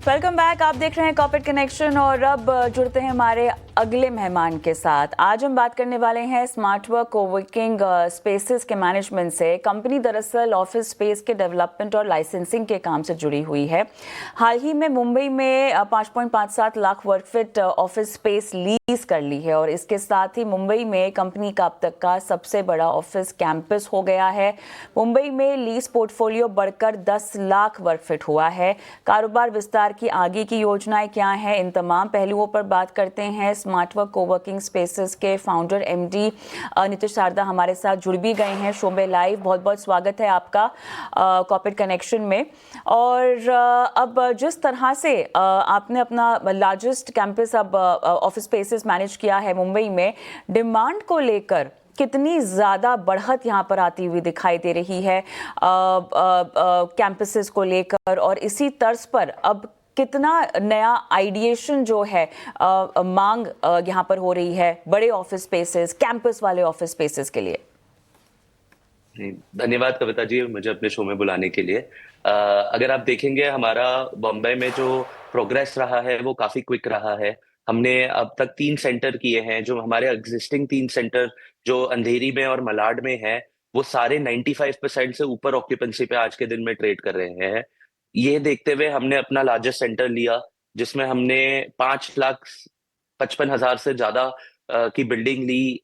Welcome back. आप देख रहे हैं कॉर्पोरेट कनेक्शन और अब जुड़ते हैं हमारे अगले मेहमान के साथ। आज हम बात करने वाले हैं स्मार्ट वर्क कोवर्किंग स्पेसेस के मैनेजमेंट से। कंपनी दरअसल ऑफिस स्पेस के डेवलपमेंट और लाइसेंसिंग के काम से जुड़ी हुई है। हाल ही में मुंबई में 5.57 लाख वर्ग फीट ऑफिस स्पेस लीज कर ली है और इसके साथ ही मुंबई में कंपनी का अब तक का सबसे बड़ा ऑफिस कैंपस हो गया है। मुंबई में लीज पोर्टफोलियो बढ़कर 10 लाख वर्ग फीट हुआ है। कारोबार विस्तार की आगे की योजनाएं क्या हैं, इन तमाम पहलुओं पर बात करते हैं। स्मार्ट वर्क कोवर्किंग स्पेसेस के फाउंडर एमडी नीतीश शारदा हमारे साथ जुड़ भी गए हैं शो में लाइव। बहुत बहुत स्वागत है आपका कॉर्पोरेट कनेक्शन में। और अब जिस तरह से आपने अपना लार्जेस्ट कैंपस अब ऑफिस स्पेसेस मैनेज किया है मुंबई में, डिमांड को लेकर कितनी ज़्यादा बढ़त यहाँ पर आती हुई दिखाई दे रही है कैंपसेस को लेकर, और इसी तर्ज पर अब कितना नया आइडिएशन जो है मांग यहाँ पर हो रही है बड़े ऑफिस स्पेसेस, कैंपस वाले ऑफिस स्पेसेस के लिए। धन्यवाद कविता जी, मुझे अपने शो में बुलाने के लिए। अगर आप देखेंगे हमारा बॉम्बे में जो प्रोग्रेस रहा है वो काफी क्विक रहा है। हमने अब तक 3 सेंटर किए हैं। जो हमारे एग्जिस्टिंग 3 सेंटर जो अंधेरी में और मलाड में है, वो सारे 95% से ऊपर ऑक्यूपेंसी पे आज के दिन में ट्रेड कर रहे हैं। ये देखते हुए हमने अपना लार्जेस्ट सेंटर लिया, जिसमें हमने 5,55,000 से ज्यादा की बिल्डिंग ली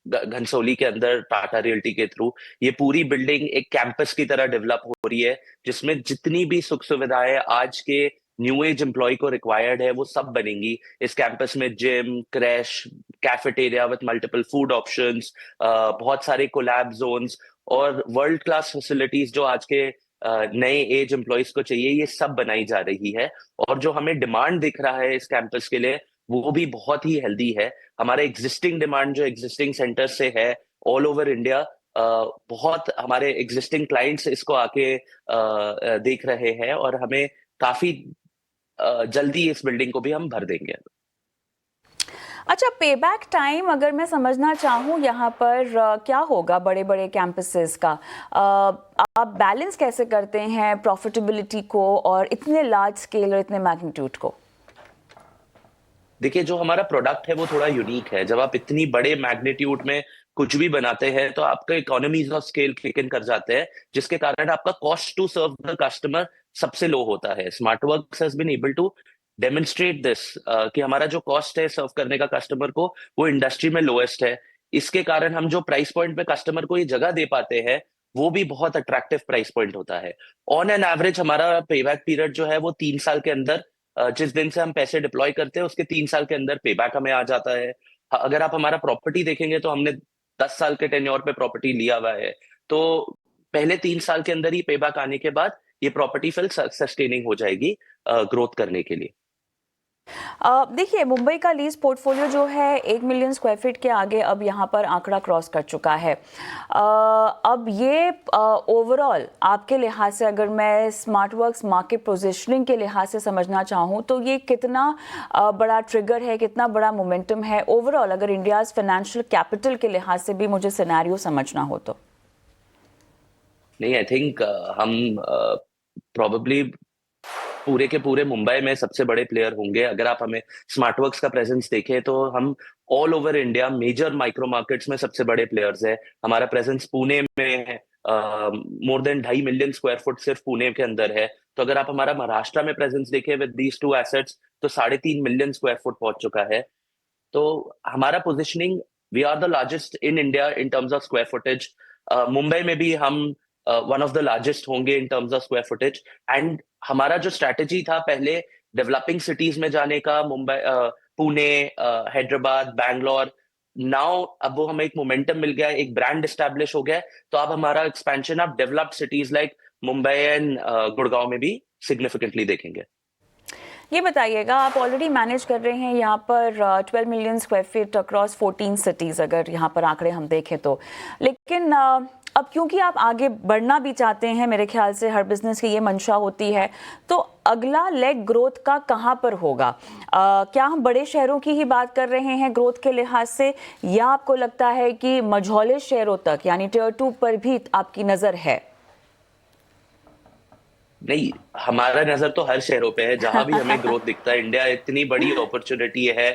घनसोली के अंदर टाटा रियल्टी के थ्रू। ये पूरी बिल्डिंग एक कैंपस की तरह डेवलप हो रही है, जिसमें जितनी भी सुख सुविधाएं आज के न्यू एज एम्प्लॉय को रिक्वायर्ड है वो सब बनेंगी। इस कैंपस में gym, crash, cafeteria with multiple food options, बहुत सारे कोलैब जोन्स और वर्ल्ड क्लास फैसिलिटीज जो आज के नए एज एम्प्लॉयज को चाहिए, ये सब बनाई जा रही है। और जो हमें डिमांड दिख रहा है इस कैंपस के लिए, वो भी बहुत ही हेल्दी है। हमारे एग्जिस्टिंग डिमांड जो एग्जिस्टिंग सेंटर से है ऑल ओवर इंडिया, बहुत हमारे एग्जिस्टिंग क्लाइंट्स इसको आके देख रहे हैं और हमें काफी जल्दी इस बिल्डिंग को भी हम भर देंगे। अच्छा, पेबैक टाइम अगर मैं समझना चाहूँ यहाँ पर क्या होगा बड़े बड़े कैंपसेस का, आप बैलेंस कैसे करते हैं प्रॉफिटेबिलिटी को और इतने लार्ज स्केल और इतने मैग्नीट्यूड को? देखिए, जो हमारा प्रोडक्ट है वो थोड़ा यूनिक है। जब आप इतनी बड़े मैग्नीट्यूड में कुछ भी बनाते हैं तो आपका economies of scale kick in कर जाते हैं, जिसके कारण आपका cost to serve the customer सबसे लो होता है। Smartworks has been able to demonstrate this कि हमारा जो कॉस्ट है सर्व करने का कस्टमर को, वो इंडस्ट्री में लोएस्ट है। इसके कारण हम जो प्राइस पॉइंट पे कस्टमर को ये जगह दे पाते हैं, वो भी बहुत अट्रैक्टिव प्राइस पॉइंट होता है। ऑन एन एवरेज हमारा पेबैक पीरियड जो है वो 3 साल के अंदर, जिस दिन से हम पैसे डिप्लॉय करते हैं उसके 3 साल के अंदर पेबैक हमें आ जाता है। अगर आप हमारा प्रॉपर्टी देखेंगे तो हमने 10 साल के टेन्योर पे प्रॉपर्टी लिया हुआ है, तो पहले 3 साल के अंदर ही पेबैक आने के बाद ये प्रॉपर्टी फिर सस्टेनिंग हो जाएगी ग्रोथ करने के लिए। देखिए, मुंबई का लीज पोर्टफोलियो जो है 1 मिलियन स्क्वायर फीट के आगे अब यहाँ पर आंकड़ा क्रॉस कर चुका है। अब ये ओवरऑल आपके लिहाज से, अगर मैं स्मार्ट वर्क्स मार्केट पोजीशनिंग के लिहाज से समझना चाहूँ, तो ये कितना बड़ा ट्रिगर है, कितना बड़ा मोमेंटम है ओवरऑल, अगर इंडियाज फाइनेंशियल कैपिटल के लिहाज से भी मुझे सिनेरियो समझना हो तो? नहीं, आई थिंक हम प्रोबेबली पूरे के पूरे मुंबई में सबसे बड़े प्लेयर होंगे। अगर आप हमें स्मार्टवर्क्स का प्रेजेंस देखें तो हम all over India major micro markets में सबसे बड़े प्लेयर्स हैं। हमारा प्रेजेंस पुणे में है, more than 2.5 million square foot सिर्फ पुणे के अंदर है। तो अगर आप हमारा महाराष्ट्र में प्रेजेंस देखें विद दीज 2 एसेट्स, तो 3.5 मिलियन स्क्वायर फुट पहुंच चुका है। तो हमारा positioning, we are the largest in India in terms of square footage. Mumbai में भी हम वन ऑफ द लार्जेस्ट होंगे in terms of square footage. And हमारा जो स्ट्रैटेजी था पहले डेवलपिंग सिटीज में जाने का, मुंबई, पुणे, हैदराबाद, बैंगलोर, नाउ अब वो हमें एक मोमेंटम मिल गया है, एक ब्रांड एस्टैब्लिश हो गया है। तो अब हमारा एक्सपेंशन आप developed cities like Mumbai and Gurgaon में भी सिग्निफिकेंटली देखेंगे। ये बताइएगा, आप ऑलरेडी मैनेज कर रहे हैं यहाँ पर 12 million square feet across 14 cities, अगर यहाँ पर आंकड़े हम देखें तो। लेकिन अब क्योंकि आप आगे बढ़ना भी चाहते हैं, मेरे ख्याल से हर बिजनेस की ये मंशा होती है, तो अगला लेग ग्रोथ का कहाँ पर होगा? क्या हम बड़े शहरों की ही बात कर रहे हैं ग्रोथ के लिहाज से, या आपको लगता है कि मझौले शहरों तक यानी टियर 2 पर भी आपकी नज़र है? नहीं, हमारा नजर तो हर शहरों पे है, जहां भी हमें ग्रोथ दिखता है। इंडिया इतनी बड़ी अपॉर्चुनिटी है।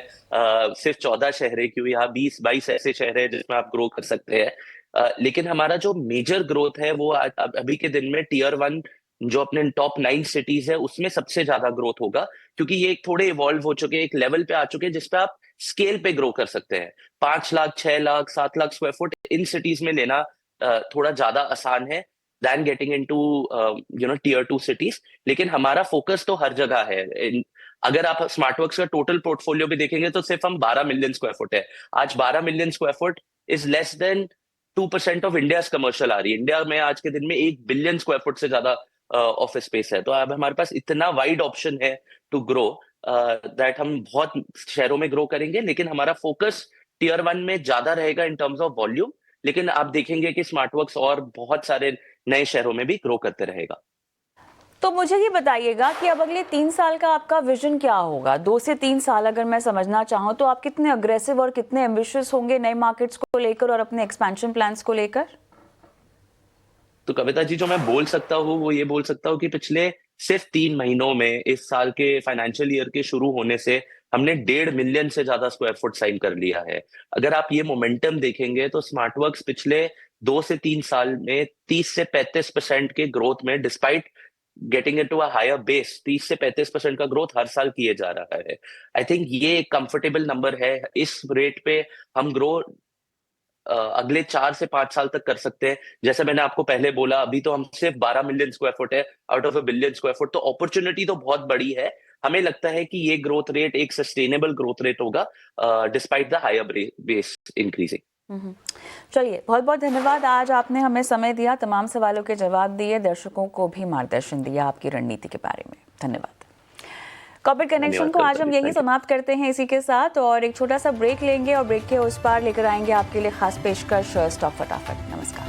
सिर्फ 14 शहर है क्यों, यहाँ 20-22 ऐसे शहर है जिसमें आप ग्रो कर सकते हैं। लेकिन हमारा जो मेजर ग्रोथ है वो अभी के दिन में टीयर 1 जो अपने टॉप 9 सिटीज है उसमें सबसे ज्यादा ग्रोथ होगा, क्योंकि ये थोड़े इवॉल्व हो चुके हैं, एक लेवल पे आ चुके हैं जिसपे आप स्केल पे ग्रो कर सकते हैं। 5 lakh, 6 lakh, 7 lakh square foot in cities में लेना थोड़ा ज्यादा आसान है than getting into tier 2 cities। लेकिन हमारा फोकस तो हर जगह है। अगर आप स्मार्टवर्क्स का टोटल पोर्टफोलियो भी देखेंगे तो सिर्फ हम 12 मिलियन स्क्वायर फुट है। आज 12 million square foot is less than 2% of India commercial आ रही है। इंडिया में आज के दिन में 1 बिलियन स्क्वायर फुट से ज्यादा ऑफिस स्पेस है। तो अब हमारे पास इतना वाइड ऑप्शन है टू ग्रो दैट हम बहुत शहरों में ग्रो करेंगे, लेकिन हमारा फोकस टीयर 1 में ज्यादा रहेगा इन टर्म्स ऑफ वॉल्यूम। लेकिन आप देखेंगे कि स्मार्टवर्क्स और बहुत सारे नए शहरों में भी ग्रो करते रहेगा। तो मुझे ये बताइएगा कि अब अगले 3 साल का आपका विजन क्या होगा? 2 से 3 साल अगर मैं समझना चाहूँ तो आप कितने अग्रेसिव और कितने एम्बिशियस होंगे नए मार्केट्स को लेकर और अपने एक्सपेंशन प्लान्स को लेकर? तो कविता जी, जो मैं बोल सकता हूँ वो ये बोल सकता हूँ कि पिछले सिर्फ 3 महीनों में, इस साल के फाइनेंशियल ईयर के शुरू होने से, हमने 1.5 मिलियन से ज्यादा स्क्वायर फुट साइन कर लिया है। अगर आप ये मोमेंटम देखेंगे तो स्मार्टवर्क्स पिछले 2 से 3 साल में 30 से 35% के ग्रोथ में, despite getting into a higher base, 30 से 35% का ग्रोथ हर साल किए जा रहा है। आई थिंक ये एक कंफर्टेबल नंबर है। इस रेट पे हम ग्रो अगले 4 से 5 साल तक कर सकते हैं। जैसे मैंने आपको पहले बोला, अभी तो हम सिर्फ 12 मिलियन स्क्वायर फुट है out of 1 billion square foot, तो अपॉर्चुनिटी तो बहुत बड़ी है। हमें लगता है कि ये ग्रोथ रेट एक सस्टेनेबल ग्रोथ रेट होगा despite the higher base increasing. चलिए, बहुत बहुत धन्यवाद। आज आपने हमें समय दिया, तमाम सवालों के जवाब दिए, दर्शकों को भी मार्गदर्शन दिया आपकी रणनीति के बारे में। धन्यवाद। कॉर्पोरेट कनेक्शन को आज हम यही समाप्त करते हैं इसी के साथ, और एक छोटा सा ब्रेक लेंगे और ब्रेक के उस पार लेकर आएंगे आपके लिए खास पेशकश स्टॉक फटाफट। नमस्कार।